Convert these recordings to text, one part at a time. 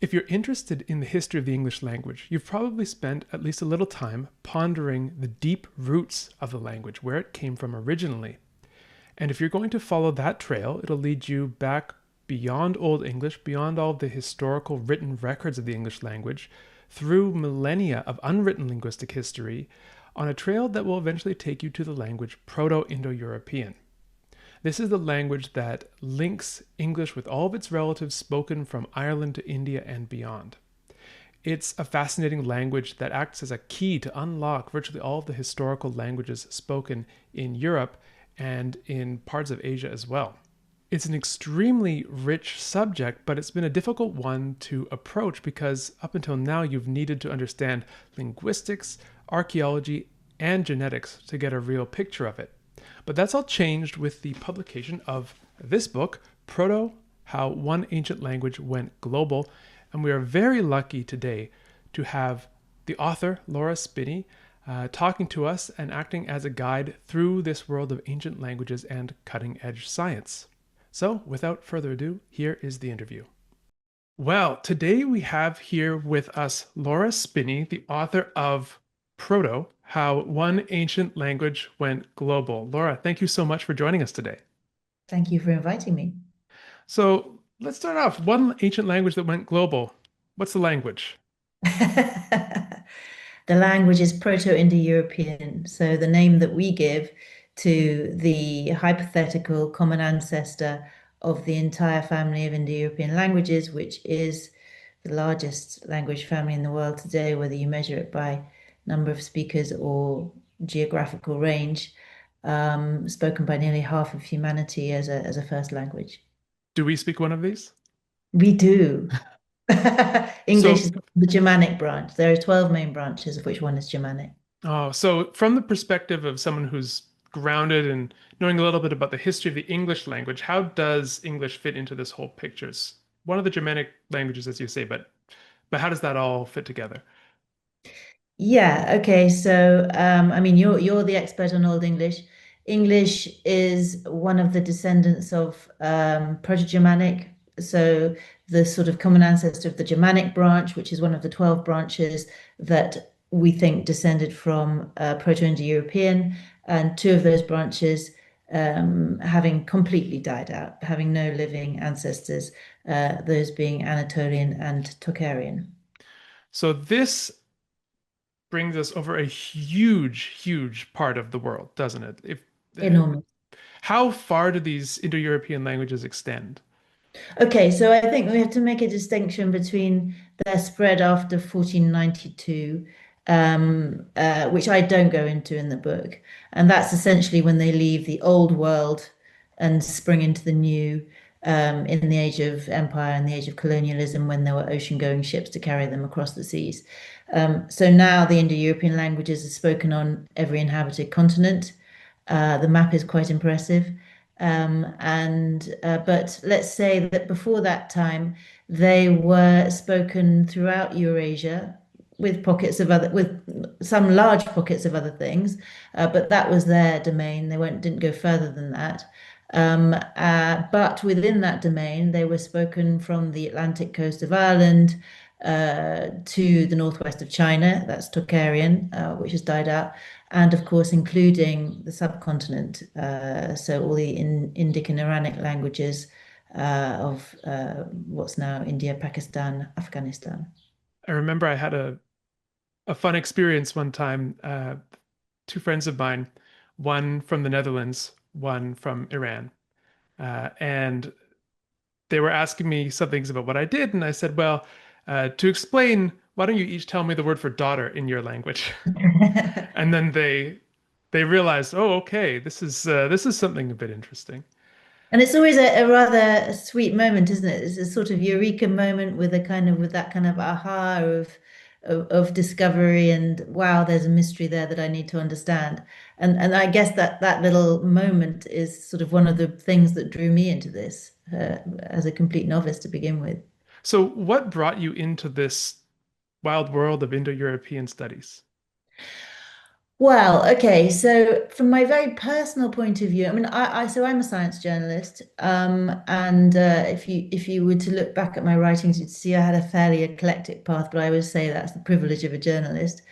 If you're interested in the history of the English language, you've probably spent at least a little time pondering the deep roots of the language, where it came from originally. And if you're going to follow that trail, it'll lead you back beyond Old English, beyond all the historical written records of the English language, through millennia of unwritten linguistic history, on a trail that will eventually take you to the language Proto-Indo-European. This is the language that links English with all of its relatives spoken from Ireland to India and beyond. It's a fascinating language that acts as a key to unlock virtually all of the historical languages spoken in Europe and in parts of Asia as well. It's an extremely rich subject, but it's been a difficult one to approach because up until now you've needed to understand linguistics, archaeology, and genetics to get a real picture of it. But that's all changed with the publication of this book, Proto: How One Ancient Language Went Global. And we are very lucky today to have the author, Laura Spinney, talking to us and acting as a guide through this world of ancient languages and cutting edge science. So, without further ado, here is the interview. Well, today we have here with us Laura Spinney, the author of Proto: How One Ancient Language Went Global. Laura, thank you so much for joining us today. Thank you for inviting me. So, let's start off. One ancient language that went global. What's the language? The language is Proto-Indo-European, so the name that we give to the hypothetical common ancestor of the entire family of Indo-European languages, which is the largest language family in the world today, whether you measure it by number of speakers or geographical range, spoken by nearly half of humanity as a first language. Do we speak one of these? We do. English So, is the Germanic branch. There are 12 main branches, of which one is Germanic. so from the perspective of someone who's grounded and knowing a little bit about the history of the English language, how does English fit into this whole picture? It's one of the Germanic languages, as you say, but how does that all fit together? Yeah, okay. So, I mean, you're the expert on Old English. English is one of the descendants of Proto-Germanic. So, the sort of common ancestor of the Germanic branch, which is one of the 12 branches that we think descended from Proto-Indo-European, and two of those branches having completely died out, having no living ancestors, those being Anatolian and Tocharian. So this brings us over a huge part of the world, doesn't it? If Enormous. how far do these Indo-European languages extend? Okay, so I think we have to make a distinction between their spread after 1492, which I don't go into in the book. And that's essentially when they leave the old world and spring into the new, in the age of empire and the age of colonialism, when there were ocean-going ships to carry them across the seas. So now the Indo-European languages are spoken on every inhabited continent. The map is quite impressive. And but let's say that before that time, they were spoken throughout Eurasia with some large pockets of other things, but that was their domain. They didn't go further than that. But within that domain, they were spoken from the Atlantic coast of Ireland to the northwest of China. That's Tocharian, which has died out, and of course, including the subcontinent. So all the Indic and Iranic languages of what's now India, Pakistan, Afghanistan. I remember I had a fun experience one time. Two friends of mine, one from the Netherlands, one from Iran, and they were asking me some things about what I did, and I said, "Well, to explain, why don't you each tell me the word for daughter in your language?" And then they realized, "Oh, okay, this is something a bit interesting." And it's always a rather sweet moment, isn't it? It's a sort of eureka moment with with that kind of aha of discovery and wow, there's a mystery there that I need to understand. And I guess that little moment is sort of one of the things that drew me into this as a complete novice to begin with. So, what brought you into this wild world of Indo-European studies? Well, okay. So from my very personal point of view, I mean, so I'm a science journalist, and if you were to look back at my writings, you'd see I had a fairly eclectic path. But I would say that's the privilege of a journalist.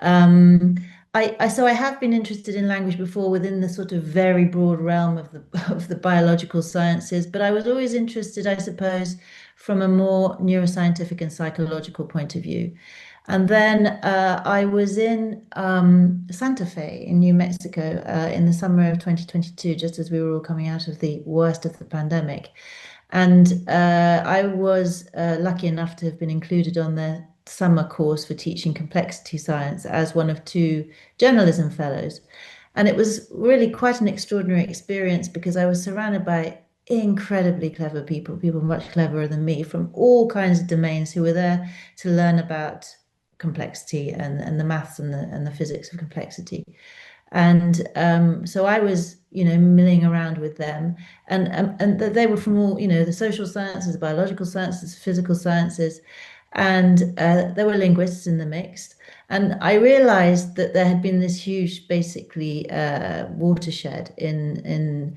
Um, so I have been interested in language before within the sort of very broad realm of the of the biological sciences, but I was always interested, I suppose, from a more neuroscientific and psychological point of view. And then I was in Santa Fe in New Mexico in the summer of 2022, just as we were all coming out of the worst of the pandemic. And I was lucky enough to have been included on the summer course for teaching complexity science as one of two journalism fellows. And it was really quite an extraordinary experience because I was surrounded by incredibly clever people, people much cleverer than me from all kinds of domains who were there to learn about complexity and the maths and the physics of complexity. And so I was, milling around with them, and they were from all, the social sciences, the biological sciences, physical sciences, and there were linguists in the mix. And I realized that there had been this huge, basically, watershed in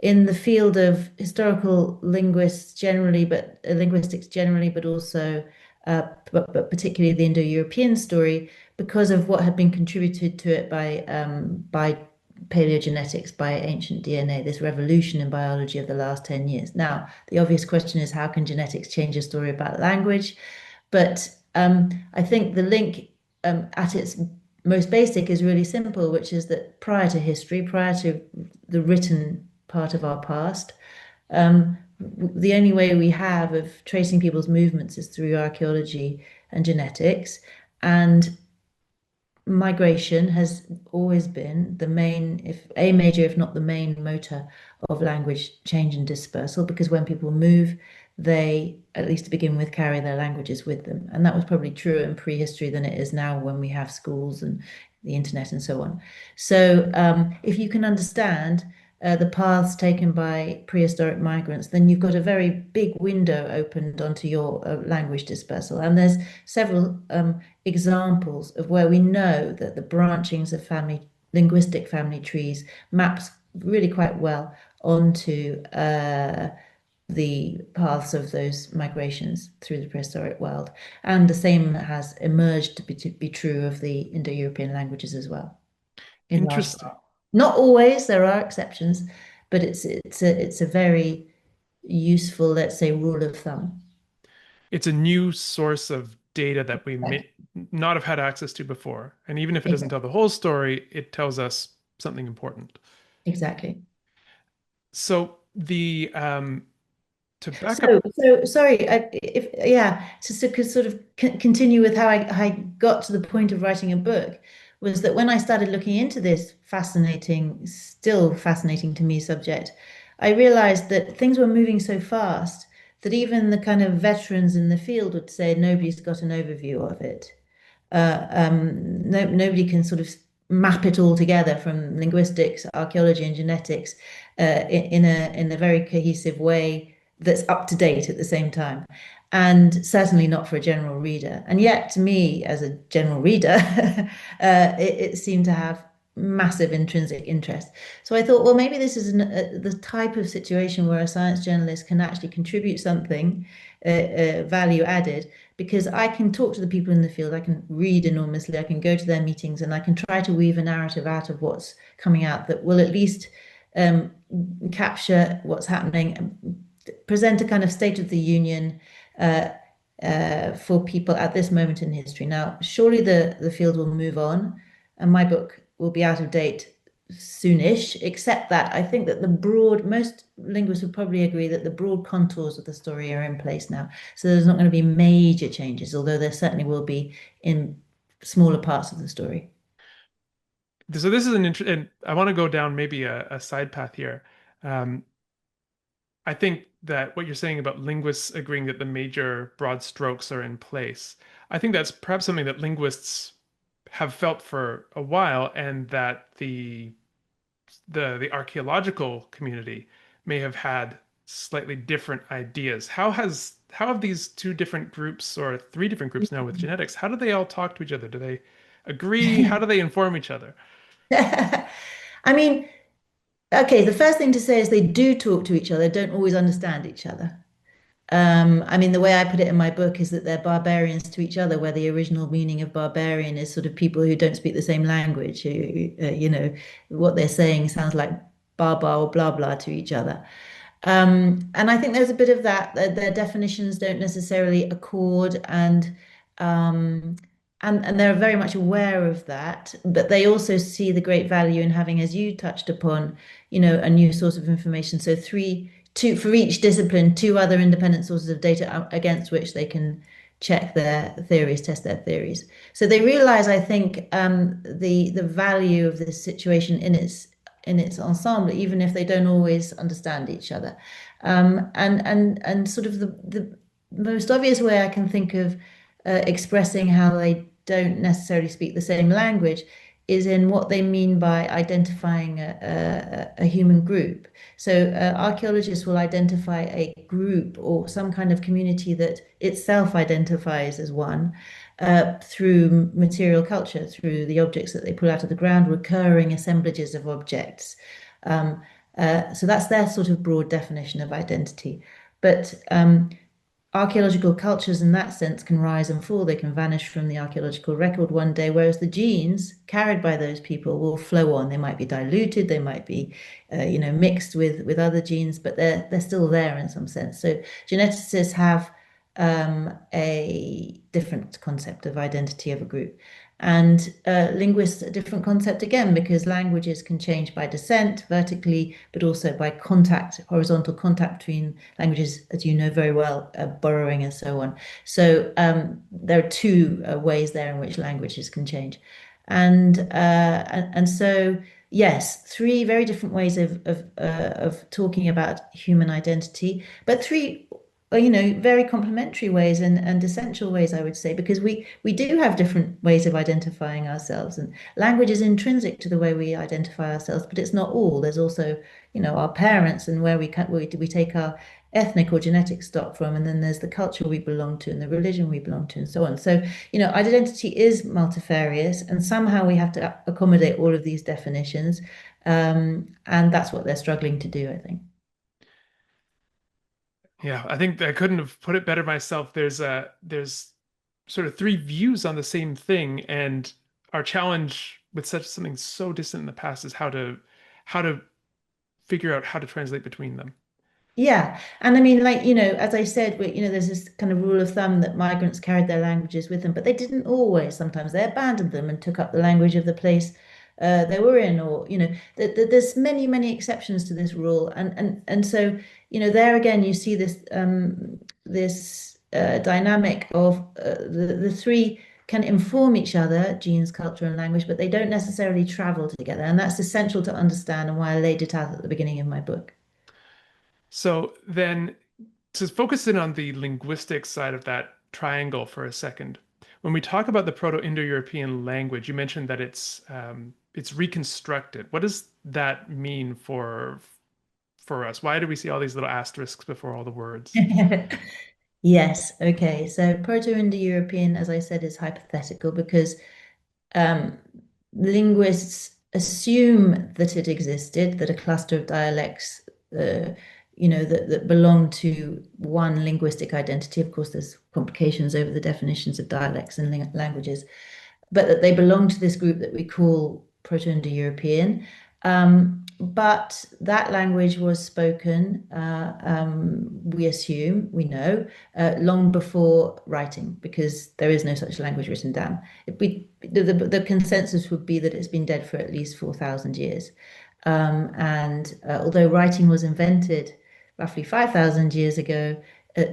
the field of historical linguists generally, but linguistics generally, but also, but particularly the Indo-European story, because of what had been contributed to it by paleogenetics, by ancient DNA, this revolution in biology of the last 10 years. Now, the obvious question is how can genetics change a story about language? But I think the link at its most basic is really simple, which is that prior to history, prior to the written part of our past, the only way we have of tracing people's movements is through archaeology and genetics. And migration has always been the main, if a major, if not the main motor of language change and dispersal, because when people move, they, at least to begin with, carry their languages with them. And that was probably truer in prehistory than it is now when we have schools and the internet and so on. So if you can understand the paths taken by prehistoric migrants, then you've got a very big window opened onto your language dispersal. And there's several examples of where we know that the branchings of linguistic family trees maps really quite well onto the paths of those migrations through the prehistoric world. And the same has emerged to be true of the Indo-European languages as well, in large Interesting. part. Not always, there are exceptions, but it's a very useful, let's say, rule of thumb. It's a new source of data that we may not have had access to before. And even if it doesn't tell the whole story, it tells us something important. Exactly. So the to back So, up, so sorry, if yeah, just to sort of continue with how I got to the point of writing a book, was that when I started looking into this fascinating, still fascinating to me subject, I realized that things were moving so fast that even the kind of veterans in the field would say nobody's got an overview of it. Nobody can sort of map it all together from linguistics, archaeology, and genetics in a very cohesive way that's up to date at the same time. And certainly not for a general reader. And yet, to me, as a general reader, it seemed to have massive intrinsic interest. So I thought, well, maybe this is the type of situation where a science journalist can actually contribute something value added because I can talk to the people in the field, I can read enormously, I can go to their meetings, and I can try to weave a narrative out of what's coming out that will at least um, capture what's happening, present a kind of state of the union uh, for people at this moment in history. Now, surely the field will move on, and my book will be out of date soonish, except that I think that most linguists would probably agree that the broad contours of the story are in place now. So there's not going to be major changes, although there certainly will be in smaller parts of the story. so this is an interesting, and I want to go down maybe a side path here. Um, I think that what you're saying about linguists agreeing that the major broad strokes are in place, I think that's perhaps something that linguists have felt for a while, and that the archaeological community may have had slightly different ideas. How have these two different groups or three different groups now with genetics, how do they all talk to each other? Do they agree? How do they inform each other? I mean, okay, the first thing to say is they do talk to each other, don't always understand each other. I mean, the way I put it in my book is that they're barbarians to each other, where the original meaning of barbarian is sort of people who don't speak the same language, who, what they're saying sounds like baba or blah blah to each other. And I think there's a bit of that, that their definitions don't necessarily accord, um, and they're very much aware of that, but they also see the great value in having, as you touched upon, a new source of information. So two for each discipline, two other independent sources of data against which they can check their theories, test their theories. So they realize, I think, the value of this situation in its ensemble, even if they don't always understand each other. And sort of the most obvious way I can think of expressing how they don't necessarily speak the same language is in what they mean by identifying a human group. So archaeologists will identify a group or some kind of community that itself identifies as one through material culture, through the objects that they pull out of the ground, recurring assemblages of objects. So that's their sort of broad definition of identity. But archaeological cultures in that sense can rise and fall. They can vanish from the archaeological record one day, whereas the genes carried by those people will flow on. They might be diluted, they might be, mixed with other genes, but they're still there in some sense. So geneticists have a different concept of identity of a group. And linguists, a different concept again, because languages can change by descent vertically, but also by contact, horizontal contact between languages, as you know very well, borrowing and so on. So there are two ways there in which languages can change. And so, yes, three very different ways of talking about human identity, but three very complementary ways and essential ways, I would say, because we do have different ways of identifying ourselves, and language is intrinsic to the way we identify ourselves, but it's not all. There's also, our parents and where we take our ethnic or genetic stock from, and then there's the culture we belong to and the religion we belong to, and so on. So, identity is multifarious, and somehow we have to accommodate all of these definitions, and that's what they're struggling to do, I think. Yeah, I think I couldn't have put it better myself. There's sort of three views on the same thing, and our challenge with such something so distant in the past is how to figure out how to translate between them. Yeah, and I mean, like, as I said, there's this kind of rule of thumb that migrants carried their languages with them, but they didn't always. Sometimes they abandoned them and took up the language of the place they were in, or there's many, many exceptions to this rule, and so there again you see this dynamic of the three can inform each other, genes, culture, and language, but they don't necessarily travel together, and that's essential to understand, and why I laid it out at the beginning of my book. So then to focus in on the linguistic side of that triangle for a second, when we talk about the Proto-Indo-European language, you mentioned that it's reconstructed. What does that mean for us? Why do we see all these little asterisks before all the words? Yes, okay. So Proto-Indo-European, as I said, is hypothetical because um, linguists assume that it existed, that a cluster of dialects, that belong to one linguistic identity. Of course, there's complications over the definitions of dialects and languages, but that they belong to this group that we call Proto-Indo-European. But that language was spoken, we assume, we know, long before writing, because there is no such language written down. The consensus would be that it's been dead for at least 4,000 years. And although writing was invented roughly 5,000 years ago,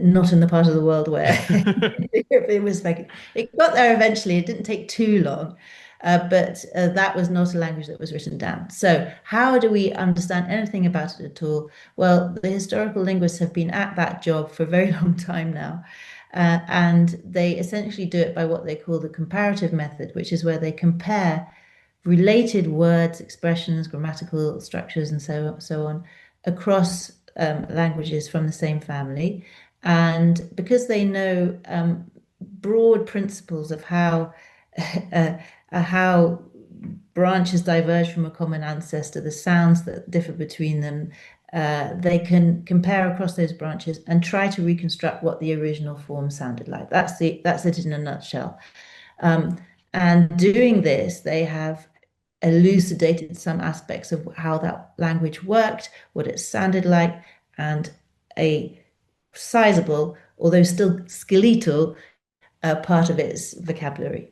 not in the part of the world where it was spoken. It got there eventually. It didn't take too long. But that was not a language that was written down. So, how do we understand anything about it at all? Well, the historical linguists have been at that job for a very long time now. And they essentially do it by what they call the comparative method, which is where they compare related words, expressions, grammatical structures, and so on across languages from the same family. And because they know broad principles of how how branches diverge from a common ancestor, the sounds that differ between them. They can compare across those branches and try to reconstruct what the original form sounded like. That's it in a nutshell. Um, and doing this, they have elucidated some aspects of how that language worked, what it sounded like, and a sizable, although still skeletal, part of its vocabulary.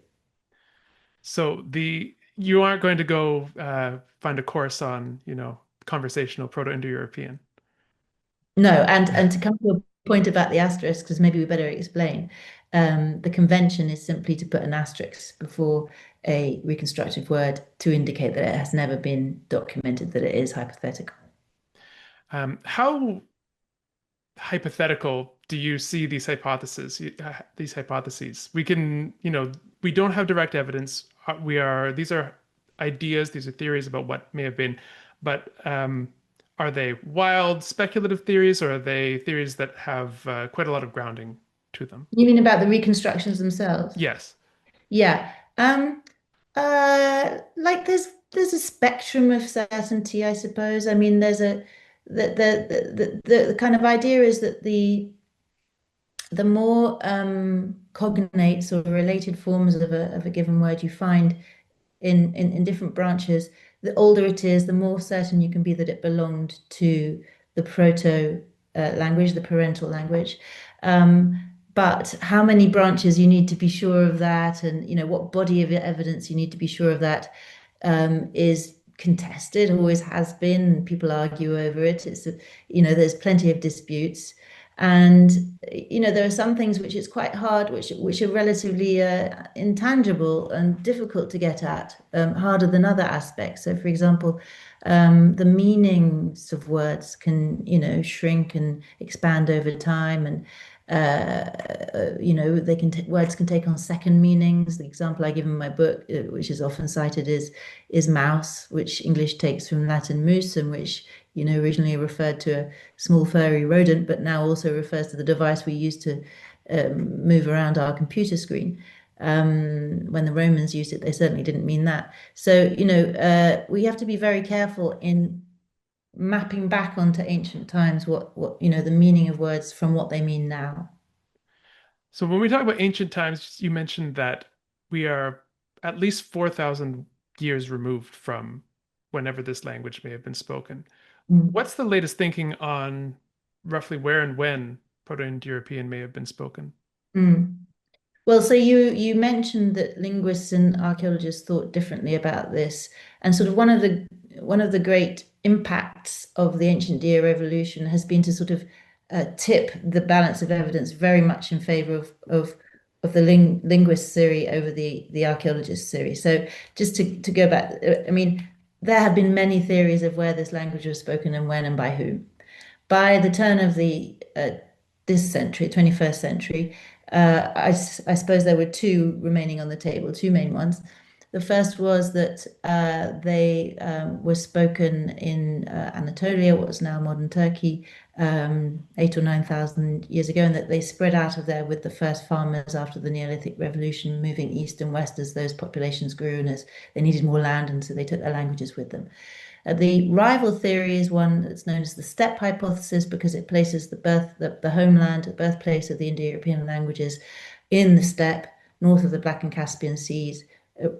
So the you aren't going to go find a course on, conversational Proto-Indo-European. No, and to come to a point about the asterisk, because maybe we better explain, the convention is simply to put an asterisk before a reconstructed word to indicate that it has never been documented, that it is hypothetical. How hypothetical do you see these hypotheses? These hypotheses. We don't have direct evidence. These are ideas, these are theories about what may have been, but are they wild, speculative theories, or are they theories that have quite a lot of grounding to them? You mean about the reconstructions themselves? Yes. Yeah. Like there's a spectrum of certainty, I suppose. I mean, there's a the kind of idea is that the more cognates or related forms of a given word you find in different branches, the older it is, the more certain you can be that it belonged to the proto language, the parental language. Um, but how many branches you need to be sure of that, and what body of evidence you need to be sure of that, is contested, always has been. People argue over it. There's plenty of disputes. And there are some things which it's quite hard, which are relatively intangible and difficult to get at, harder than other aspects. So, for example, the meanings of words can, shrink and expand over time, and words can take on second meanings. The example I give in my book, which is often cited, is mouse, which English takes from Latin mus, and which originally referred to a small furry rodent, but now also refers to the device we use to move around our computer screen. When the Romans used it, they certainly didn't mean that. So, we have to be very careful in mapping back onto ancient times what the meaning of words from what they mean now. So when we talk about ancient times, you mentioned that we are at least 4,000 years removed from whenever this language may have been spoken. Mm. What's the latest thinking on roughly where and when Proto-Indo-European may have been spoken? Mm. Well, so you mentioned that linguists and archaeologists thought differently about this, and sort of one of the great impacts of the ancient Deer revolution has been to sort of tip the balance of evidence very much in favor of the linguist theory over the archaeologist theory. So just to go back, I mean, there have been many theories of where this language was spoken and when and by whom. By the turn of the this century, 21st century, I suppose there were two remaining on the table, two main ones. The first was that they were spoken in Anatolia, what is now modern Turkey, 8 or 9 thousand years ago, and that they spread out of there with the first farmers after the Neolithic Revolution, moving east and west as those populations grew and as they needed more land, and so they took their languages with them. The rival theory is one that's known as the steppe hypothesis because it places the homeland, the birthplace of the Indo-European languages in the steppe, north of the Black and Caspian Seas,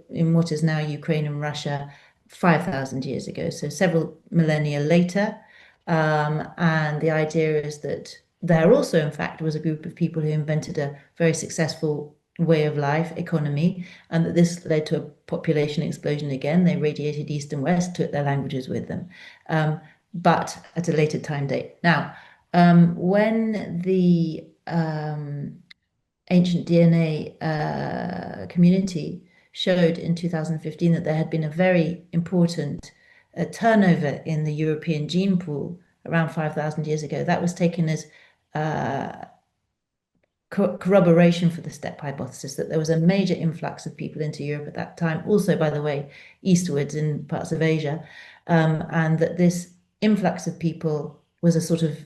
in what is now Ukraine and Russia, 5,000 years ago, so several millennia later. And the idea is that there also, in fact, was a group of people who invented a very successful way of life, economy, and that this led to a population explosion again. They radiated east and west, took their languages with them, but at a later time date. Now, when the ancient DNA community showed in 2015 that there had been a very important turnover in the European gene pool around 5,000 years ago, that was taken as corroboration for the steppe hypothesis that there was a major influx of people into Europe at that time, also, by the way, eastwards in parts of Asia, and that this influx of people was a sort of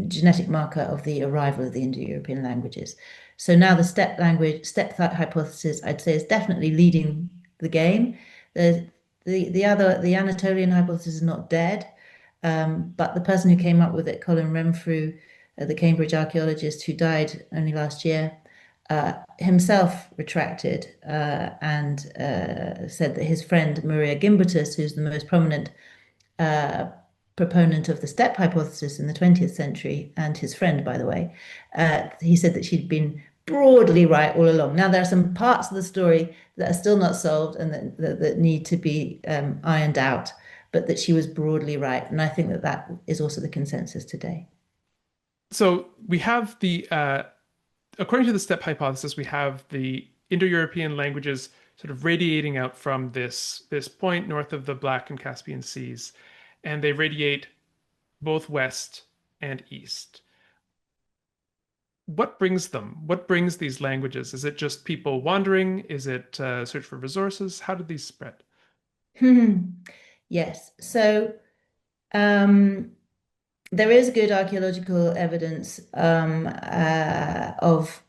genetic marker of the arrival of the Indo-European languages. So now the steppe hypothesis, I'd say, is definitely leading the game. The the Anatolian hypothesis is not dead, but the person who came up with it, Colin Renfrew, the Cambridge archaeologist who died only last year, himself retracted and said that his friend Maria Gimbutas, who's the most prominent uh, proponent of the steppe hypothesis in the 20th century, and his friend, by the way, he said that she'd been broadly right all along. Now, there are some parts of the story that are still not solved and that need to be ironed out, but that she was broadly right. And I think that that is also the consensus today. So we have according to the steppe hypothesis, we have the Indo-European languages sort of radiating out from this point north of the Black and Caspian Seas, and they radiate both west and east. What brings them? What brings these languages? Is it just people wandering? Is it search for resources? How did these spread? Yes. So um, there is good archaeological evidence of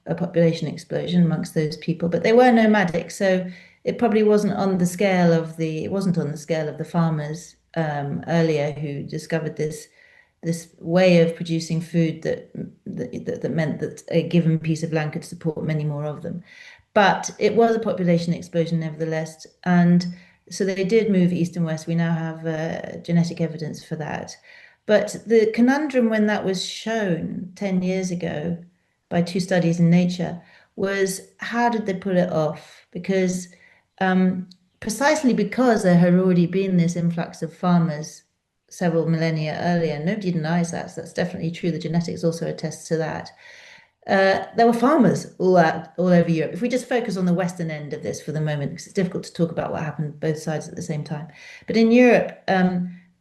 a population explosion amongst those people, but they were nomadic, so it probably wasn't on the scale of the farmers earlier who discovered this way of producing food that meant that a given piece of land could support many more of them. But it was a population explosion nevertheless, and so they did move east and west. We now have genetic evidence for that. But the conundrum when that was shown 10 years ago by two studies in Nature was how did they pull it off? Because precisely because there had already been this influx of farmers several millennia earlier, nobody denies that. So that's definitely true. The genetics also attests to that. There were farmers all over Europe. If we just focus on the western end of this for the moment, because it's difficult to talk about what happened both sides at the same time. But in Europe,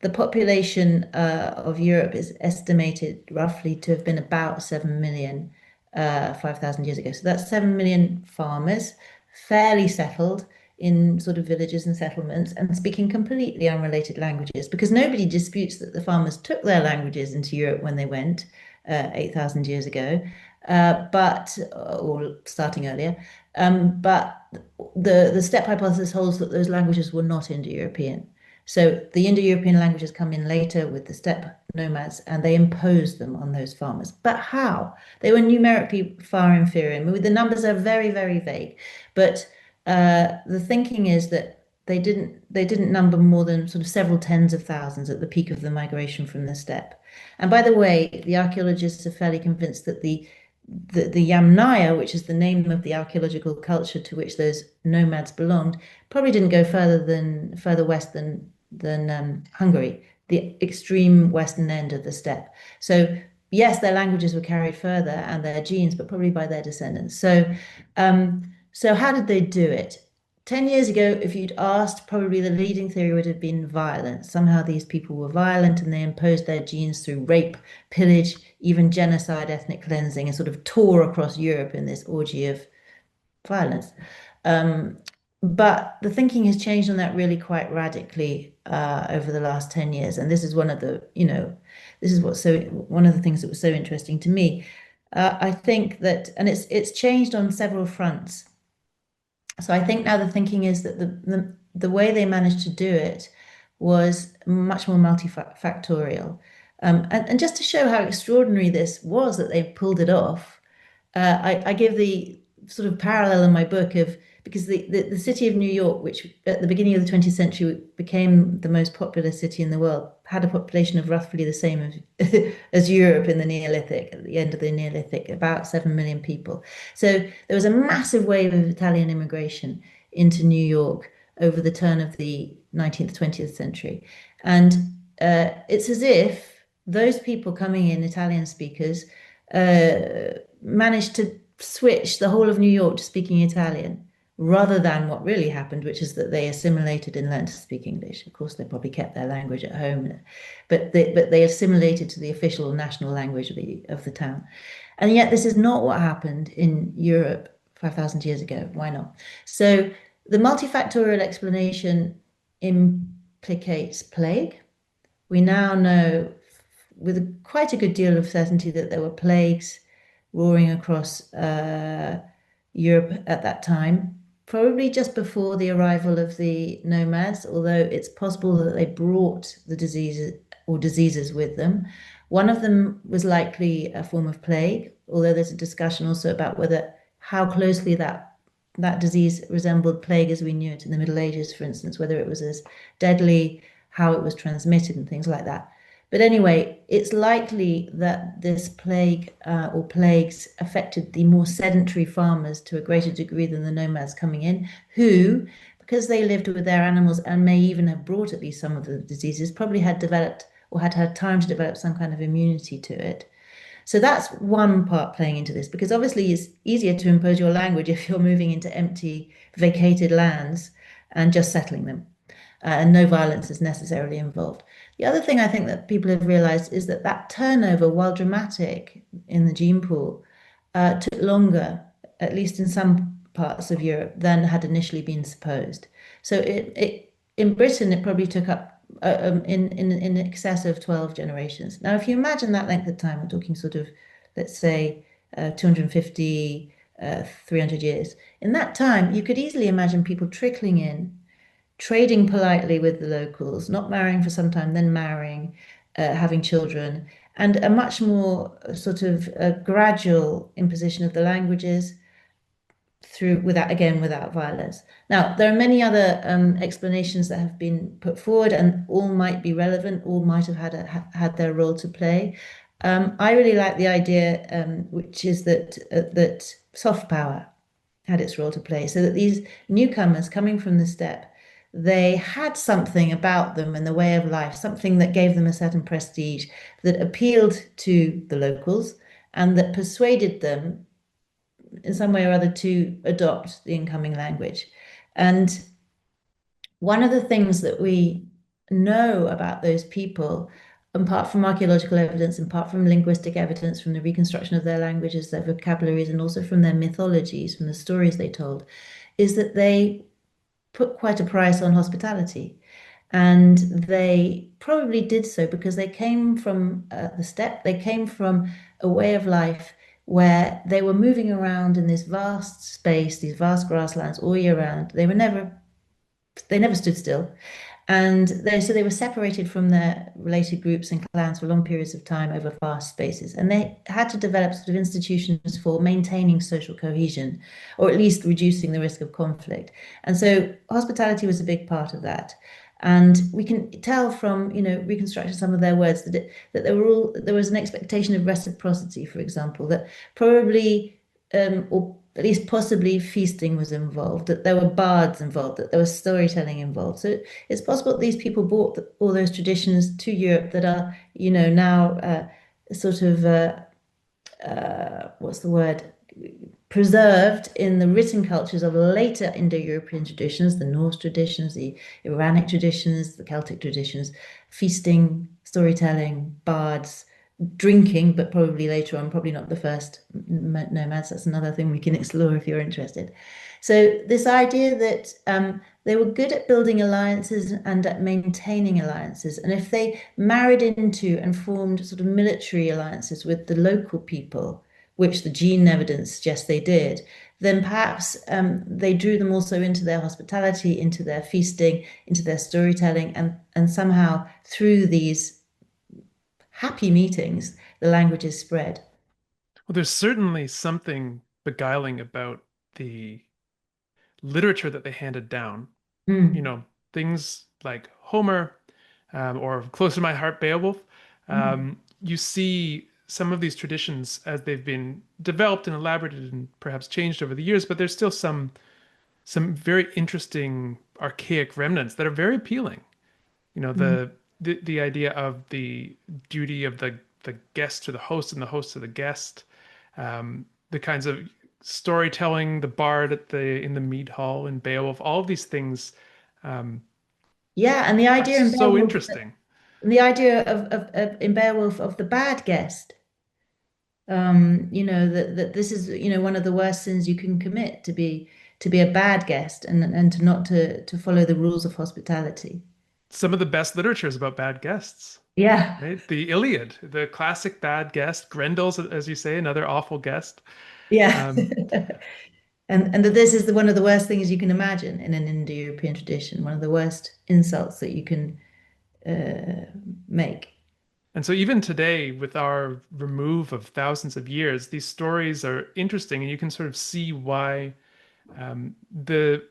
the population of Europe is estimated roughly to have been about 7 million 5,000 years ago. So that's 7 million farmers, fairly settled in sort of villages and settlements and speaking completely unrelated languages, because nobody disputes that the farmers took their languages into Europe when they went 8,000 years ago, or starting earlier. But the steppe hypothesis holds that those languages were not Indo-European. So the Indo-European languages come in later with the steppe nomads, and they imposed them on those farmers. But how? They were numerically far inferior. I mean, the numbers are very, very vague, but the thinking is that they didn't number more than sort of several tens of thousands at the peak of the migration from the steppe. And by the way, the archaeologists are fairly convinced that the Yamnaya, which is the name of the archaeological culture to which those nomads belonged, probably didn't go further west than Hungary, the extreme western end of the steppe. So yes, their languages were carried further and their genes, but probably by their descendants. So how did they do it? 10 years ago, if you'd asked, probably the leading theory would have been violence. Somehow these people were violent and they imposed their genes through rape, pillage, even genocide, ethnic cleansing, and sort of tore across Europe in this orgy of violence. But the thinking has changed on that really quite radically over the last 10 years. And this is one of one of the things that was so interesting to me. I think that, and it's changed on several fronts. So I think now the thinking is that the way they managed to do it was much more multifactorial. And just to show how extraordinary this was that they pulled it off, I give the sort of parallel in my book of, because the city of New York, which at the beginning of the 20th century became the most populous city in the world, had a population of roughly the same as Europe in the Neolithic, at the end of the Neolithic, about 7 million people. So there was a massive wave of Italian immigration into New York over the turn of the 19th, 20th century. And it's as if those people coming in, Italian speakers, managed to switch the whole of New York to speaking Italian, rather than what really happened, which is that they assimilated and learned to speak English. Of course, they probably kept their language at home, but they assimilated to the official national language of the town. And yet this is not what happened in Europe 5,000 years ago. Why not? So the multifactorial explanation implicates plague. We now know with quite a good deal of certainty that there were plagues roaring across Europe at that time. probably just before the arrival of the nomads, although it's possible that they brought the diseases or diseases with them. One of them was likely a form of plague, although there's a discussion also about whether how closely that disease resembled plague as we knew it in the Middle Ages, for instance, whether it was as deadly, how it was transmitted, and things like that. But anyway, it's likely that this plague or plagues affected the more sedentary farmers to a greater degree than the nomads coming in, who, because they lived with their animals and may even have brought at least some of the diseases, probably had developed or had had time to develop some kind of immunity to it. So that's one part playing into this, because obviously it's easier to impose your language if you're moving into empty, vacated lands and just settling them, and no violence is necessarily involved. The other thing I think that people have realized is that that turnover, while dramatic in the gene pool, took longer, at least in some parts of Europe, than had initially been supposed. So in Britain, it probably took up in excess of 12 generations. Now, if you imagine that length of time, we're talking sort of, let's say, 250, 300 years. In that time, you could easily imagine people trickling in, trading politely with the locals, not marrying for some time, then marrying, having children, and a much more sort of gradual imposition of the languages through without again without violence. Now, there are many other explanations that have been put forward, and all might be relevant, all might have had their role to play. I really like the idea, which is that soft power had its role to play, so that these newcomers coming from the steppe, they had something about them and the way of life, something that gave them a certain prestige that appealed to the locals and that persuaded them in some way or other to adopt the incoming language. And one of the things that we know about those people, apart from archaeological evidence, apart from linguistic evidence, from the reconstruction of their languages, their vocabularies, and also from their mythologies, from the stories they told, is that they put quite a price on hospitality. And they probably did so because they came from the steppe, they came from a way of life where they were moving around in this vast space, these vast grasslands all year round. They never stood still. And they were separated from their related groups and clans for long periods of time over vast spaces. And they had to develop sort of institutions for maintaining social cohesion, or at least reducing the risk of conflict. And so hospitality was a big part of that. And we can tell from, reconstructing some of their words that there was an expectation of reciprocity, for example, that probably or at least possibly feasting was involved, that there were bards involved, that there was storytelling involved. So it's possible that these people brought all those traditions to Europe that are, now sort of what's the word? Preserved in the written cultures of later Indo-European traditions, the Norse traditions, the Iranic traditions, the Celtic traditions, feasting, storytelling, bards, drinking, but probably later on, probably not the first nomads. That's another thing we can explore if you're interested. So this idea that they were good at building alliances and at maintaining alliances. And if they married into and formed sort of military alliances with the local people, which the gene evidence suggests they did, then perhaps they drew them also into their hospitality, into their feasting, into their storytelling, and somehow through these happy meetings, the languages spread. Well, there's certainly something beguiling about the literature that they handed down. You Mm. know, things like Homer, or close to my heart, Beowulf. Mm. You see some of these traditions as they've been developed and elaborated and perhaps changed over the years, but there's still some very interesting archaic remnants that are very appealing. You know, Mm. the idea of the duty of the guest to the host and the host to the guest, the kinds of storytelling, the bard at the in the mead hall in Beowulf, all of these things um, Yeah, and are so interesting. The idea of in Beowulf of the bad guest. That this is, one of the worst sins you can commit, to be a bad guest and to not to follow the rules of hospitality. Some of the best literature is about bad guests, Yeah. right? The Iliad, the classic bad guest, Grendel's, as you say, another awful guest. Yeah. Um, And that this is one of the worst things you can imagine in an Indo-European tradition, one of the worst insults that you can make. And so even today, with our remove of thousands of years, these stories are interesting, and you can sort of see why the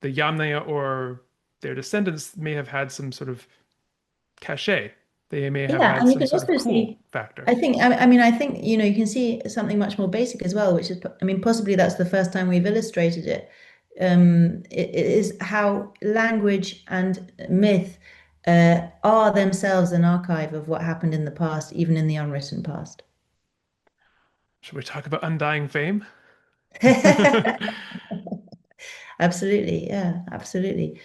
Yamnaya or their descendants may have had some sort of cachet. They may have Yeah, had and you some can sort of also cool see, factor. I think, you can see something much more basic as well, which is, possibly that's the first time we've illustrated it. It is how language and myth are themselves an archive of what happened in the past, even in the unwritten past. Should we talk about undying fame? Absolutely, yeah, absolutely.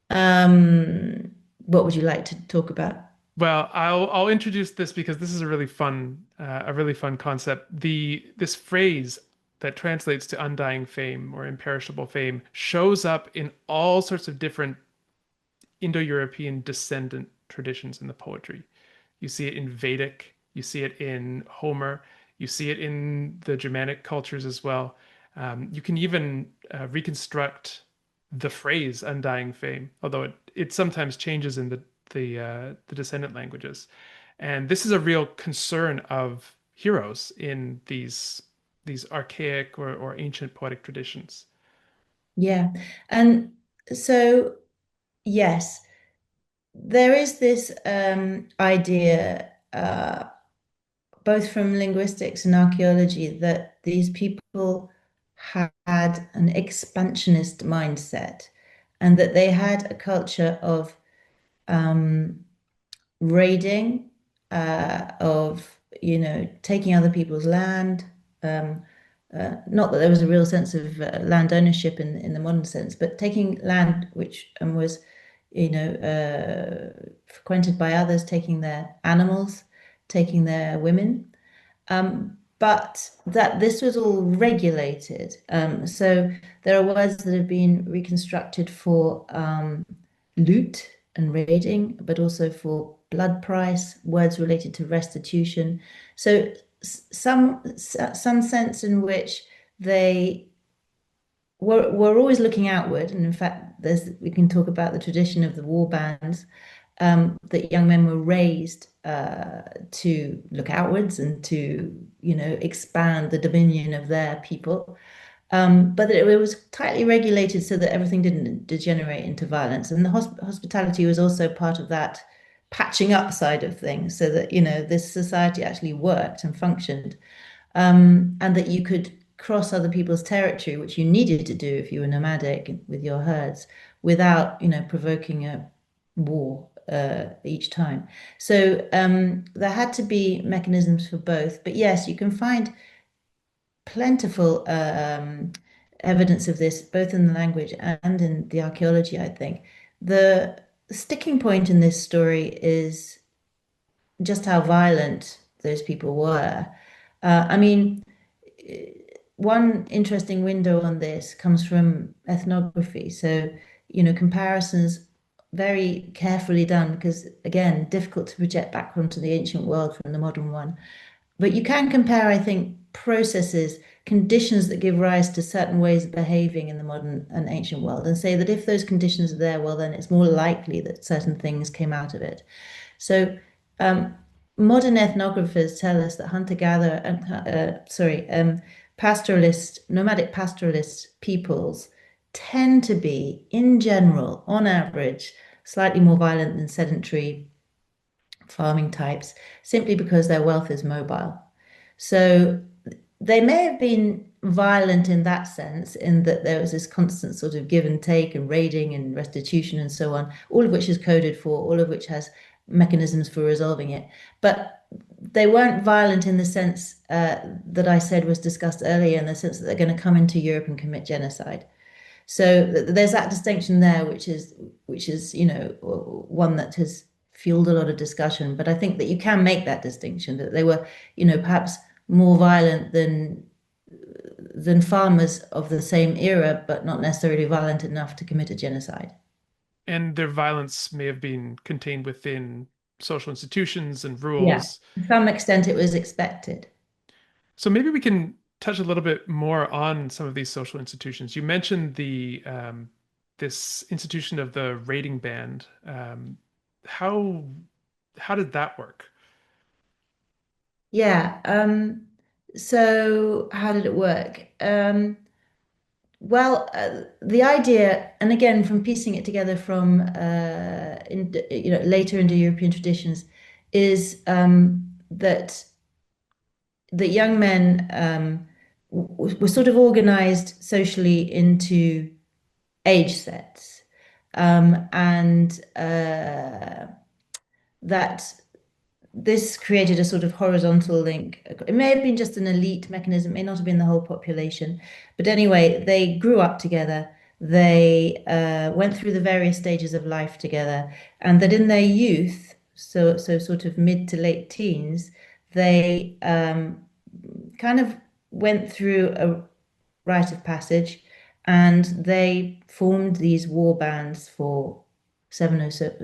What would you like to talk about? Well, I'll introduce this because this is a really fun concept. This phrase that translates to undying fame or imperishable fame shows up in all sorts of different Indo-European descendant traditions in the poetry. You see it in Vedic, you see it in Homer, you see it in the Germanic cultures as well. You can even reconstruct the phrase "undying fame," although it sometimes changes in the descendant languages. And this is a real concern of heroes in these archaic or ancient poetic traditions. Yeah. And so, yes, there is this idea, both from linguistics and archaeology, that these people had an expansionist mindset and that they had a culture of um, raiding, of, taking other people's land. Um, Not that there was a real sense of land ownership in the modern sense, but taking land which was, frequented by others, taking their animals, taking their women. But that this was all regulated. So there are words that have been reconstructed for loot and raiding, but also for blood price, words related to restitution. So some sense in which they were always looking outward, and in fact, we can talk about the tradition of the war bands, that young men were raised to look outwards and to, expand the dominion of their people. But it was tightly regulated so that everything didn't degenerate into violence. And the hospitality was also part of that patching up side of things, so that, this society actually worked and functioned, and that you could cross other people's territory, which you needed to do if you were nomadic with your herds, without, provoking a war each time. So there had to be mechanisms for both. But yes, you can find plentiful evidence of this, both in the language and in the archaeology, I think. The sticking point in this story is just how violent those people were. I mean, one interesting window on this comes from ethnography. So, comparisons very carefully done because, again, difficult to project back onto the ancient world from the modern one. But you can compare, I think, processes, conditions that give rise to certain ways of behaving in the modern and ancient world, and say that if those conditions are there, well, then it's more likely that certain things came out of it. So, um, modern ethnographers tell us that hunter-gatherer and pastoralist, nomadic pastoralist peoples tend to be, in general, on average, slightly more violent than sedentary farming types, simply because their wealth is mobile. So they may have been violent in that sense, in that there was this constant sort of give and take and raiding and restitution and so on, all of which is coded for, all of which has mechanisms for resolving it. But they weren't violent in the sense that I said was discussed earlier, in the sense that they're going to come into Europe and commit genocide. So there's that distinction there, which is one that has fueled a lot of discussion. But I think that you can make that distinction, that they were, perhaps more violent than farmers of the same era, but not necessarily violent enough to commit a genocide. And their violence may have been contained within social institutions and Yeah, rules. to some extent it was expected. So maybe we can touch a little bit more on some of these social institutions. You mentioned the this institution of the rating band. How how did that work? Yeah. So how did it work? The idea, and again, from piecing it together from later Indo-European traditions, is that young men were sort of organized socially into age sets, and that this created a sort of horizontal link. It may have been just an elite mechanism, it may not have been the whole population. But anyway, they grew up together. They went through the various stages of life together, and that in their youth, so sort of mid to late teens, they kind of went through a rite of passage, and they formed these war bands for 7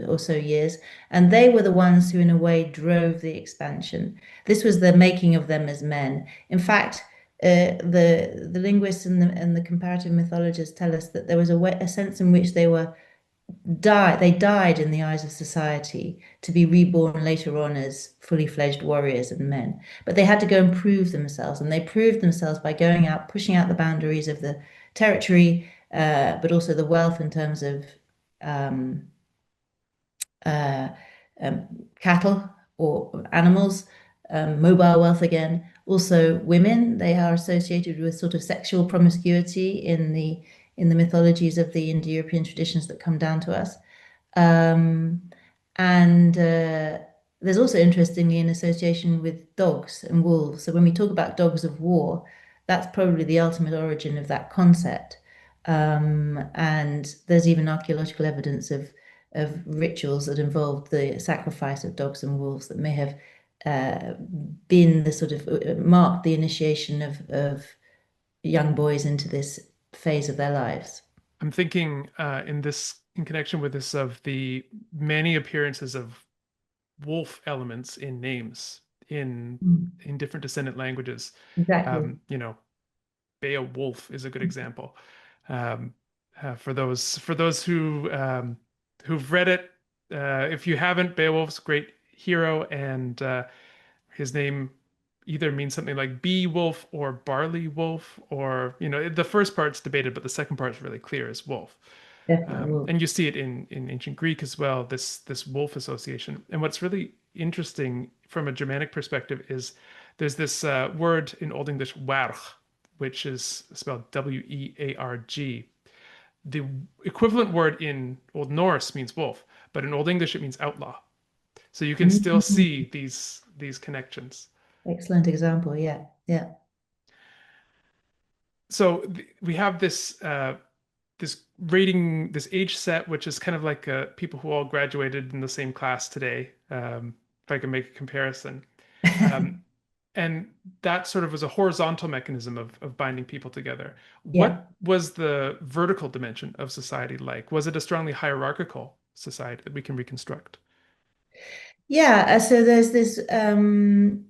or so years, and they were the ones who, in a way, drove the expansion. This was the making of them as men. In fact, the linguists and the comparative mythologists tell us that there was a sense in which they died in the eyes of society to be reborn later on as fully fledged warriors and men. But they had to go and prove themselves, and they proved themselves by going out, pushing out the boundaries of the territory, but also the wealth in terms of um, uh, um, cattle or animals, mobile wealth again. Also, women, they are associated with sort of sexual promiscuity in the mythologies of the Indo-European traditions that come down to us. Um, and there's also, interestingly, an association with dogs and wolves. So when we talk about dogs of war, that's probably the ultimate origin of that concept. And there's even archaeological evidence of rituals that involved the sacrifice of dogs and wolves that may have uh, been the sort of marked the initiation of young boys into this phase of their lives. I'm thinking in connection with this of the many appearances of wolf elements in names Mm. in different descendant languages. Exactly. You know, Beowulf is a good example. Um, for those who've read it, if you haven't, Beowulf's a great hero, and his name either means something like bee wolf or barley wolf, or the first part's debated, but the second part's really clear as wolf. Definitely will. And you see it in ancient Greek as well, this wolf association. And what's really interesting from a Germanic perspective is there's this word in Old English, warg, which is spelled Wearg. The equivalent word in Old Norse means wolf, but in Old English it means outlaw. So you can still Mhm. see these connections. Excellent example. Yeah. Yeah. So we have this rating, this age set, which is kind of like people who all graduated in the same class today, if I can make a comparison. Um, and that sort of was a horizontal mechanism of binding people together. Yeah. What was the vertical dimension of society like? Was it a strongly hierarchical society that we can reconstruct? Yeah, so there's this the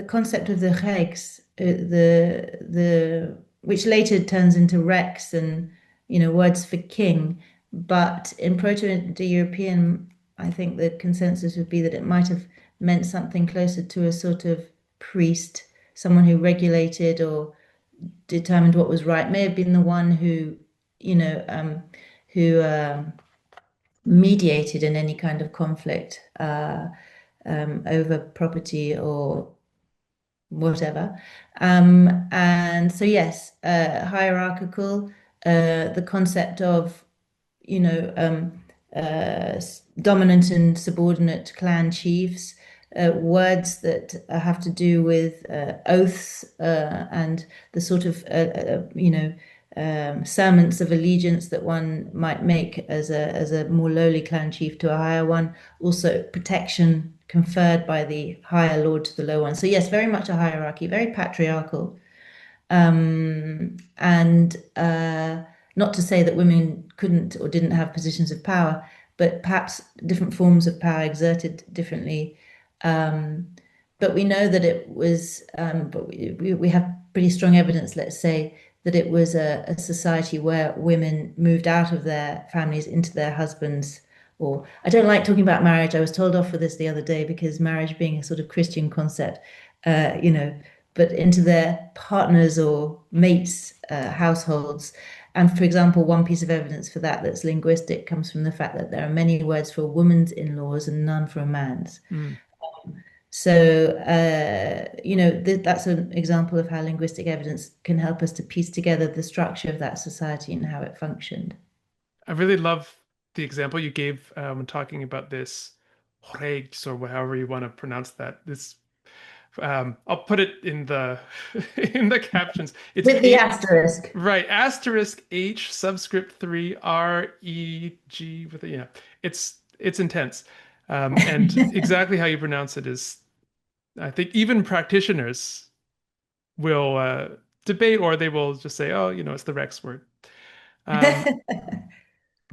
concept of the regs, the which later turns into rex and words for king. But in Proto-Indo-European, I think the consensus would be that it might have meant something closer to a sort of priest, someone who regulated or determined what was right. May have been the one you know, um, who mediated in any kind of conflict over property or whatever. And so, yes, hierarchical, the concept of, you know, dominant and subordinate clan chiefs, words that have to do with oaths and the sort of, serments of allegiance that one might make as a more lowly clan chief to a higher one. Also, protection conferred by the higher lord to the lower one. So, yes, very much a hierarchy, very patriarchal. And not to say that women couldn't or didn't have positions of power, but perhaps different forms of power exerted differently. Um, but we know that it was, but we have pretty strong evidence, let's say, that it was a society where women moved out of their families into their husbands. Or I don't like talking about marriage. I was told off for this the other day because marriage being a sort of Christian concept, you know, but into their partners or mates' households. And for example, one piece of evidence for that that's linguistic comes from the fact that there are many words for a woman's in-laws and none for a man's. Mm. So, you know, that's an example of how linguistic evidence can help us to piece together the structure of that society and how it functioned. I really love the example you gave when talking about this regs, or however you want to pronounce that. This I'll put it in the in the captions. It's With the a asterisk. right asterisk H subscript 3 REG with a yeah. It's intense. And exactly how you pronounce it is, I think even practitioners will debate, or they will just say, oh, it's the Rex word. Um,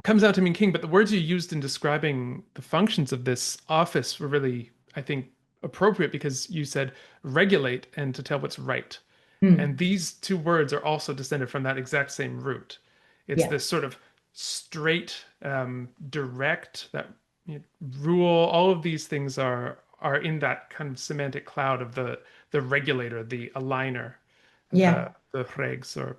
Comes out to mean king, but the words you used in describing the functions of this office were really, I think, appropriate because you said regulate and to tell what's right. And Hmm. these two words are also descended from that exact same root. It's Yeah. this sort of straight, direct, that rule. All of these things are in that kind of semantic cloud of the regulator, the aligner, Yeah. the regs, or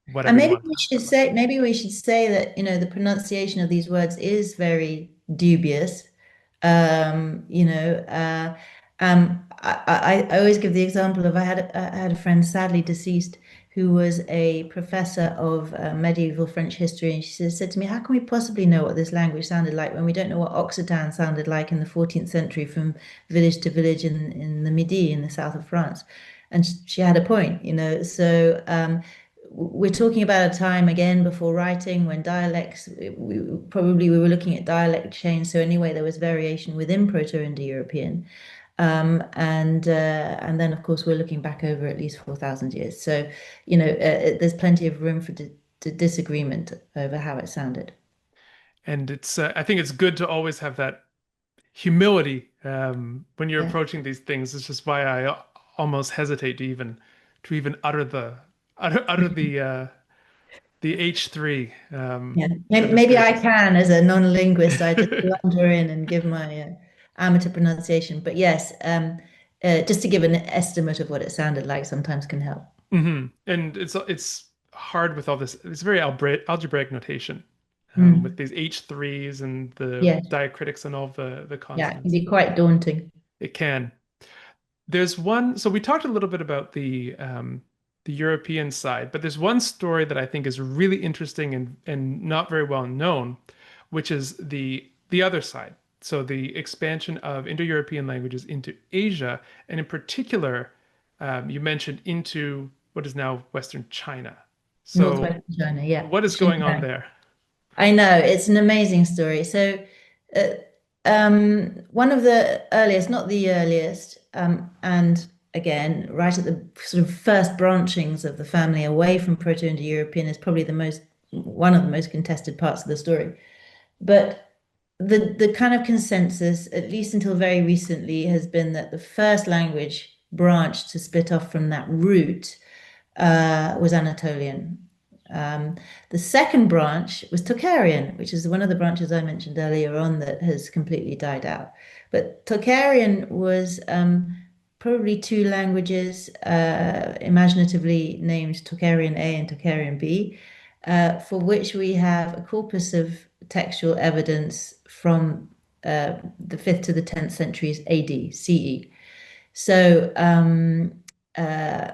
And whatever you want to call it. maybe we should say that, you know, the pronunciation of these words is very dubious. You know, I always give the example of I had a friend, sadly deceased, who was a professor of medieval French history, and she said to me, "How can we possibly know what this language sounded like when we don't know what Occitan sounded like in the 14th century from village to village in the Midi in the south of France?" And she had a point, you know. So we're talking about a time again before writing when dialects, we were looking at dialect change. So anyway, there was variation within Proto-Indo-European. And then, of course, we're looking back over at least 4,000 years. So, you know, there's plenty of room for disagreement over how it sounded. And I think it's good to always have that humility when you're Yeah. approaching these things. It's just why I almost hesitate to even utter utter the H3 Yeah. for this Maybe I basis. can, as a non-linguist, I just blunder in and give my amateur pronunciation. But yes, just to give an estimate of what it sounded like sometimes can help. And it's hard with all this. It's very algebraic notation with Mm. these H3s and the Yes. diacritics and all the Yeah, it can consonants. be quite daunting. It can. There's one, so we talked a little bit about the European side, but there's one story that I think is really interesting and not very well known, which is the other side. So the expansion of Indo-European languages into Asia, and in particular, you mentioned into what is now Western China. So Northwestern China, yeah. what is going on Xinjiang. there? I know, it's an amazing story. So, uh, one of the earliest, not the earliest, and again, right at the sort of first branchings of the family away from Proto-Indo-European is probably one of the most contested parts of the story. But the kind of consensus, at least until very recently, has been that the first language branch to split off from that root was Anatolian. Um, the second branch was Tocharian, which is one of the branches I mentioned earlier on that has completely died out. But Tocharian was probably two languages, imaginatively named Tocharian A and Tocharian B, for which we have a corpus of textual evidence from the 5th to the 10th centuries AD, CE. So uh,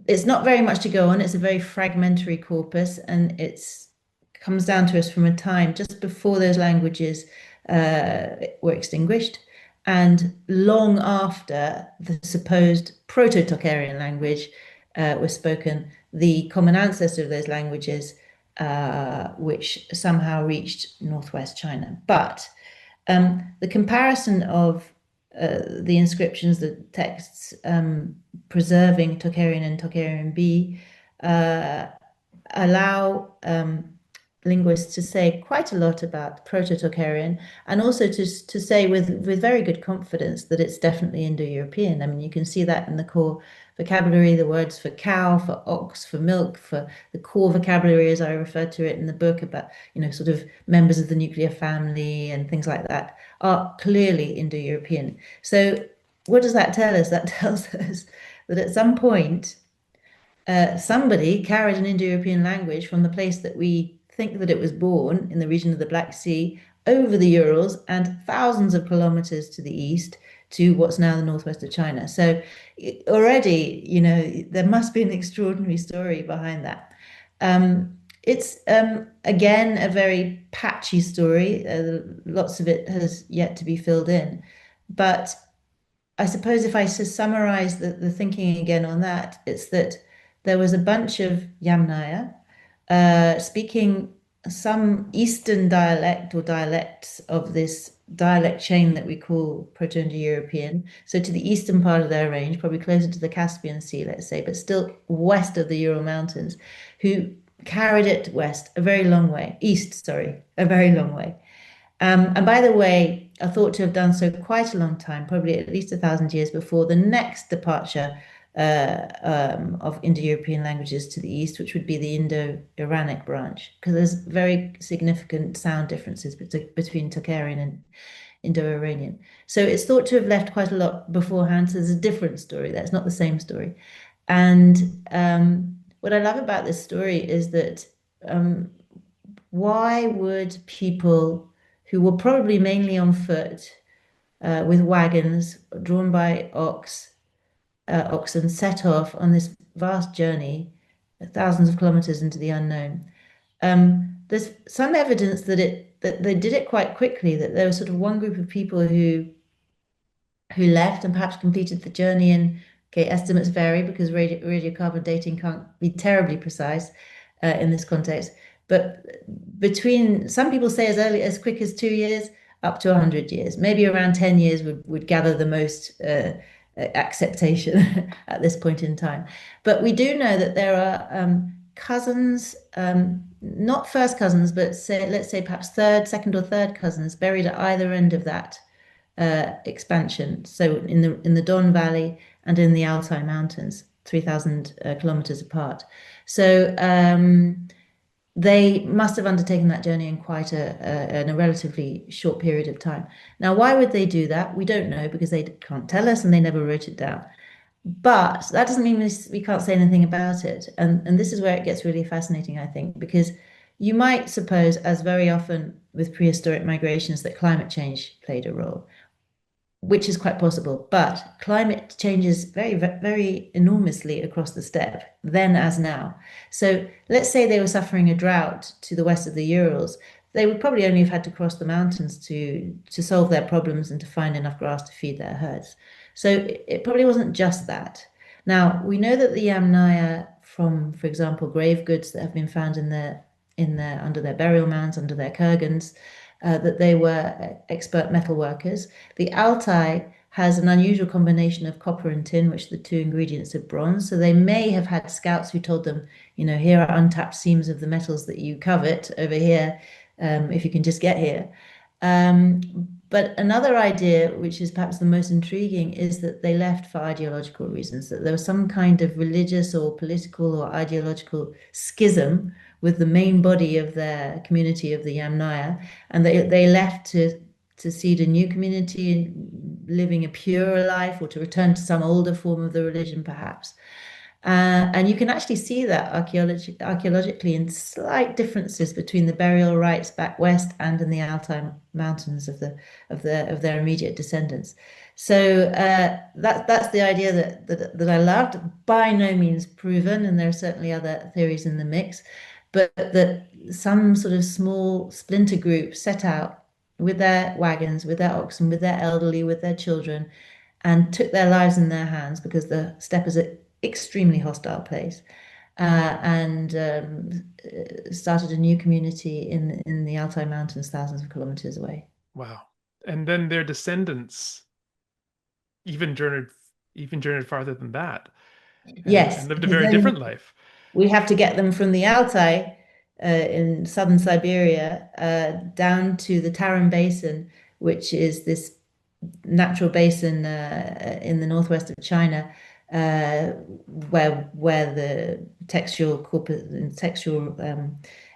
it's not very much to go on. It's a very fragmentary corpus, and it's comes down to us from a time just before those languages were extinguished, and long after the supposed Proto-Tocharian language was spoken. The common ancestor of those languages, which somehow reached northwest China, but the comparison of the inscriptions, the texts preserving Tocharian and Tocharian B uh, allow linguists to say quite a lot about Proto-Tocharian, and also to say with very good confidence that it's definitely Indo-European. I mean, you can see that in the core vocabulary, the words for cow, for ox, for milk, for the core vocabulary, as I refer to it in the book, about, sort of members of the nuclear family and things like that, are clearly Indo-European. So what does that tell us? That tells us that at some point, somebody carried an Indo-European language from the place that we think that it was born in the region of the Black Sea over the Urals and thousands of kilometers to the east to what's now the northwest of China. So already, there must be an extraordinary story behind that. It's again a very patchy story. Lots of it has yet to be filled in. But I suppose if I to summarize the thinking again on that, it's that there was a bunch of Yamnaya speaking some Eastern dialect or dialects of this dialect chain that we call Proto-Indo-European. So to the eastern part of their range, probably closer to the Caspian Sea, let's say, but still west of the Ural Mountains, who carried it west a very long way, east, sorry, a very long way. And by the way, are thought to have done so quite a long time, probably at least 1,000 years before the next departure of Indo-European languages to the east, which would be the Indo-Iranic branch, because there's very significant sound differences between Tocharian and Indo-Iranian. So it's thought to have left quite a lot beforehand. So there's a different story. That's not the same story. And what I love about this story is that why would people who were probably mainly on foot with wagons drawn by oxen set off on this vast journey, thousands of kilometers into the unknown. There's some evidence that they did it quite quickly, that there was sort of one group of people who left and perhaps completed the journey. And okay, estimates vary because radiocarbon dating can't be terribly precise in this context. But between some people say as quick as 2 years up to 100 years, maybe around 10 years would gather the most acceptation at this point in time. But we do know that there are cousins, not first cousins, but let's say perhaps second or third cousins buried at either end of that expansion. So in the Don Valley and in the Altai Mountains, 3,000 kilometers apart. So they must have undertaken that journey in quite in a relatively short period of time. Now, why would they do that? We don't know because they can't tell us and they never wrote it down. But that doesn't mean we can't say anything about it. And this is where it gets really fascinating, I think, because you might suppose, as very often with prehistoric migrations, that climate change played a role, which is quite possible. But climate changes very, very enormously across the steppe, then as now. So let's say they were suffering a drought to the west of the Urals. They would probably only have had to cross the mountains to solve their problems and to find enough grass to feed their herds. So it probably wasn't just that. Now, we know that the Yamnaya from, for example, grave goods that have been found under their burial mounds, under their kurgans, that they were expert metal workers. The Altai has an unusual combination of copper and tin, which the two ingredients are bronze. So they may have had scouts who told them, here are untapped seams of the metals that you covet over here, if you can just get here. But another idea, which is perhaps the most intriguing, is that they left for ideological reasons, that there was some kind of religious or political or ideological schism with the main body of their community of the Yamnaya, and they left to seed a new community and living a purer life, or to return to some older form of the religion, perhaps. And you can actually see that archaeologically in slight differences between the burial rites back west and in the Altai Mountains of their immediate descendants. So that's the idea that I loved. By no means proven, and there are certainly other theories in the mix, but that some sort of small splinter group set out with their wagons, with their oxen, with their elderly, with their children, and took their lives in their hands because the steppe is an extremely hostile place, and started a new community in the Altai Mountains, thousands of kilometers away. Wow. And then their descendants even journeyed farther than that and Yes, lived a because very then different life. we have to get them from the Altai in southern Siberia down to the Tarim Basin, which is this natural basin in the northwest of China, uh, where the textual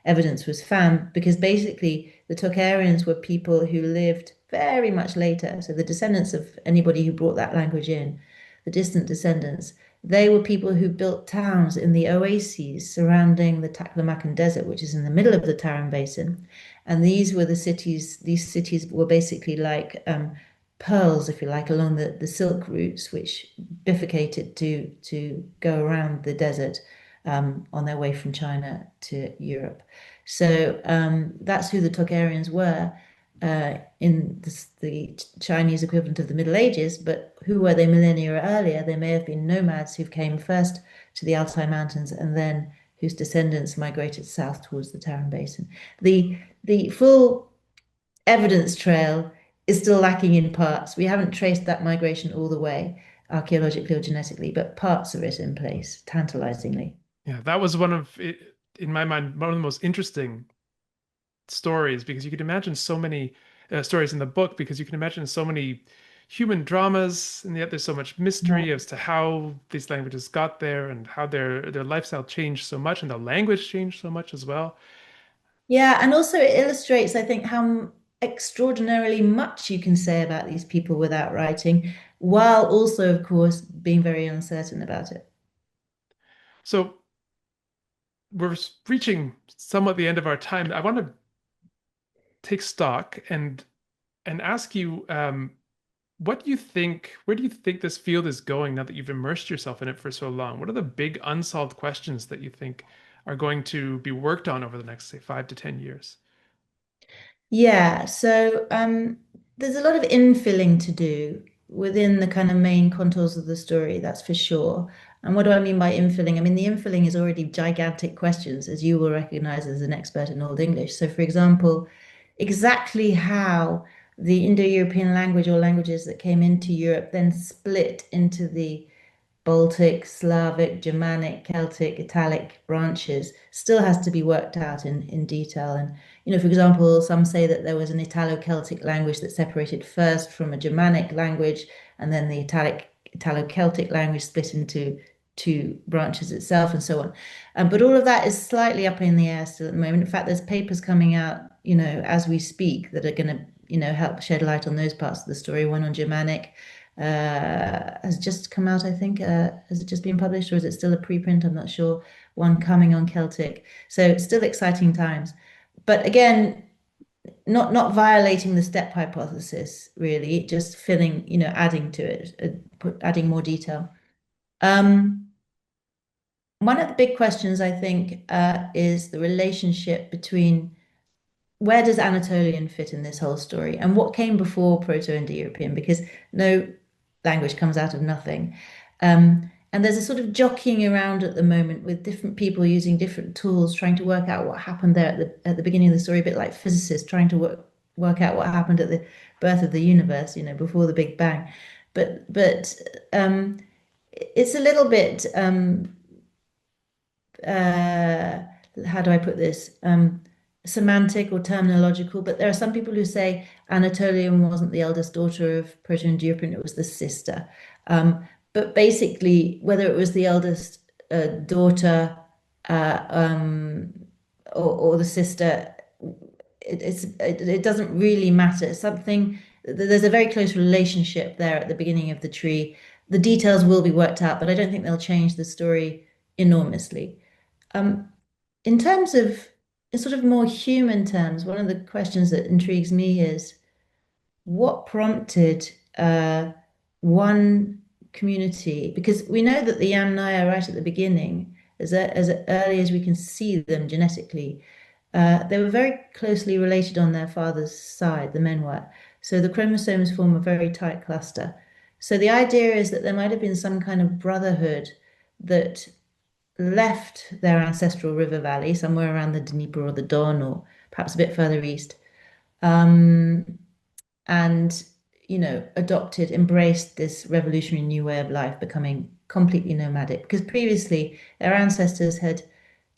evidence was found, because basically the Tocharians were people who lived very much later. So the descendants of anybody who brought that language in, the distant descendants, they were people who built towns in the oases surrounding the Taklamakan Desert, which is in the middle of the Tarim Basin. And these were the cities, these cities were basically like pearls, if you like, along the silk routes, which bifurcated to go around the desert on their way from China to Europe. So that's who the Tocharians were in the Chinese equivalent of the Middle Ages. But who were they millennia earlier? They may have been nomads who came first to the Altai Mountains and then whose descendants migrated south towards the Tarim Basin. The full evidence trail is still lacking in parts. We haven't traced that migration all the way, archaeologically or genetically, but parts of it in place, tantalizingly. Yeah, that was one of, in my mind, one of the most interesting stories because you could imagine so many stories in the book because you can imagine so many human dramas, and yet there's so much Yeah. mystery as to how these languages got there and how their lifestyle changed so much and the language changed so much as well. Yeah, and also it illustrates, I think, how extraordinarily much you can say about these people without writing, while also, of course, being very uncertain about it. So we're reaching somewhat the end of our time. I want to take stock and ask you what do you think, where do you think this field is going now that you've immersed yourself in it for so long? What are the big unsolved questions that you think are going to be worked on over the next, say, 5 to 10 years? Yeah, so there's a lot of infilling to do within the kind of main contours of the story, that's for sure. And what do I mean by infilling? I mean, the infilling is already gigantic questions, as you will recognize as an expert in Old English. So, for example, exactly how the Indo-European language or languages that came into Europe then split into the Baltic, Slavic, Germanic, Celtic, Italic branches still has to be worked out in detail. And, for example, some say that there was an Italo-Celtic language that separated first from a Germanic language, and then the Italo-Celtic language split into two branches itself, and so on. But all of that is slightly up in the air still at the moment. In fact, there's papers coming out, as we speak that are going to, help shed light on those parts of the story. One on Germanic has just come out, I think. Has it just been published or is it still a preprint? I'm not sure. One coming on Celtic. So still exciting times. But again, not violating the step hypothesis, really, just filling, adding to it, adding more detail. Um, One of the big questions, I think, is the relationship between where does Anatolian fit in this whole story and what came before Proto-Indo-European? Because no language comes out of nothing. And there's a sort of jockeying around at the moment with different people using different tools, trying to work out what happened there at the beginning of the story, a bit like physicists trying to work out what happened at the birth of the universe, before the Big Bang. But it's a little bit uh, how do I put this? Semantic or terminological, but there are some people who say Anatolian wasn't the eldest daughter of Proto-Indo-European, it was the sister. But basically, whether it was the eldest daughter uh, um, or the sister, it doesn't really matter. It's something, there's a very close relationship there at the beginning of the tree. The details will be worked out, but I don't think they'll change the story enormously. Um, in terms of, in sort of more human terms, one of the questions that intrigues me is what prompted one community? Because we know that the Yamnaya right at the beginning, as early as we can see them genetically, they were very closely related on their father's side, the men were. So the chromosomes form a very tight cluster. So the idea is that there might have been some kind of brotherhood that left their ancestral river valley, somewhere around the Dnieper or the Don, or perhaps a bit further east, um, and adopted, embraced this revolutionary new way of life, becoming completely nomadic. Because previously their ancestors had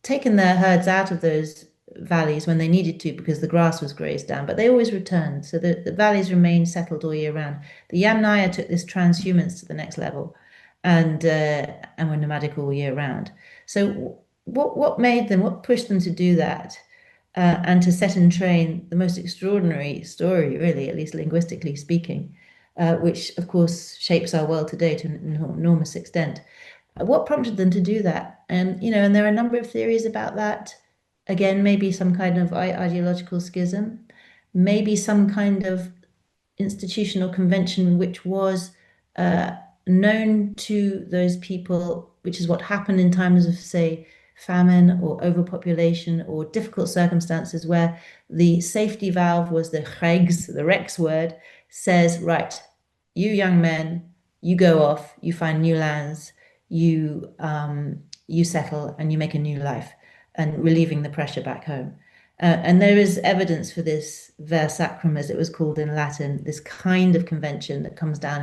taken their herds out of those valleys when they needed to because the grass was grazed down, but they always returned. So the valleys remained settled all year round. The Yamnaya took this transhumance to the next level and were nomadic all year round. So what made them, what pushed them to do that? And to set in train the most extraordinary story, really, at least linguistically speaking, which of course shapes our world today to an enormous extent. What prompted them to do that? And and there are a number of theories about that. Again, maybe some kind of ideological schism, maybe some kind of institutional convention which was uh, known to those people, which is what happened in times of, say, famine or overpopulation or difficult circumstances where the safety valve was the Rex word says, right, you young men, you go off, you find new lands, you settle and you make a new life and relieving the pressure back home. And there is evidence for this ver sacrum, as it was called in Latin, this kind of convention that comes down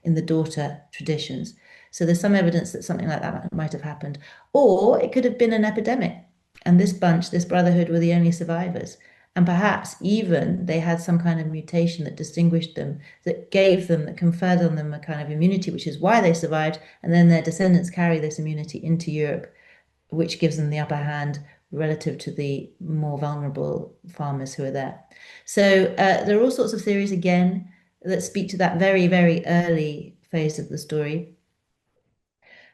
in the daughter traditions. So there's some evidence that something like that might have happened. Or it could have been an epidemic. And this bunch, this brotherhood, were the only survivors. And perhaps even they had some kind of mutation that distinguished them, that gave them, that conferred on them a kind of immunity, which is why they survived. And then their descendants carry this immunity into Europe, which gives them the upper hand relative to the more vulnerable farmers who are there. So there are all sorts of theories again that speak to that very, very early phase of the story.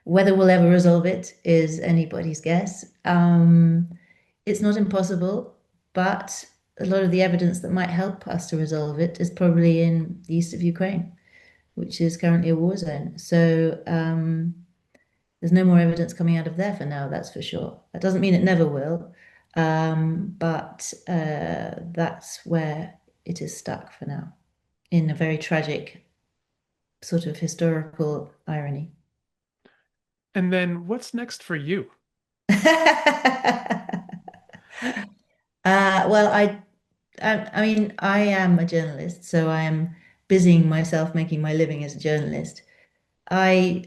Whether we'll ever resolve it is anybody's guess. It's not impossible, but a lot of the evidence that might help us to resolve it is probably in the east of Ukraine, which is currently a war zone. So there's no more evidence coming out of there for now, that's for sure. That doesn't mean it never will, but that's where it is stuck for now, in a very tragic sort of historical irony. And then what's next for you? Well, I mean, I am a journalist, so I am busying myself making my living as a journalist. I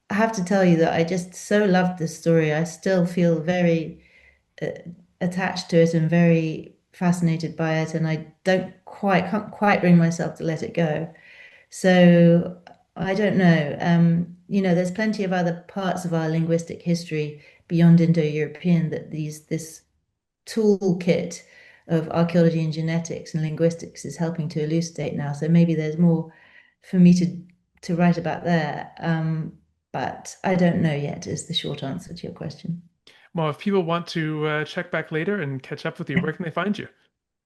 have to tell you that I just so loved this story. I still feel very uh, attached to it and very fascinated by it, and I can't quite bring myself to let it go. So I don't know. There's plenty of other parts of our linguistic history beyond Indo-European that this toolkit of archaeology and genetics and linguistics is helping to elucidate now. So maybe there's more for me to write about there. But I don't know yet, is the short answer to your question. Well, if people want to check back later and catch up with you, where can they find you?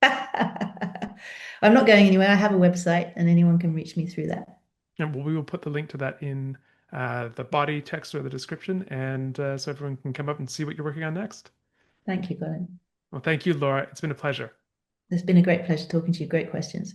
I'm not going anywhere. I have a website and anyone can reach me through that. And we will put the link to that in the body text or the description, and so everyone can come up and see what you're working on next. Thank you, Colin. Well, thank you, Laura. It's been a pleasure. It's been a great pleasure talking to you. Great questions.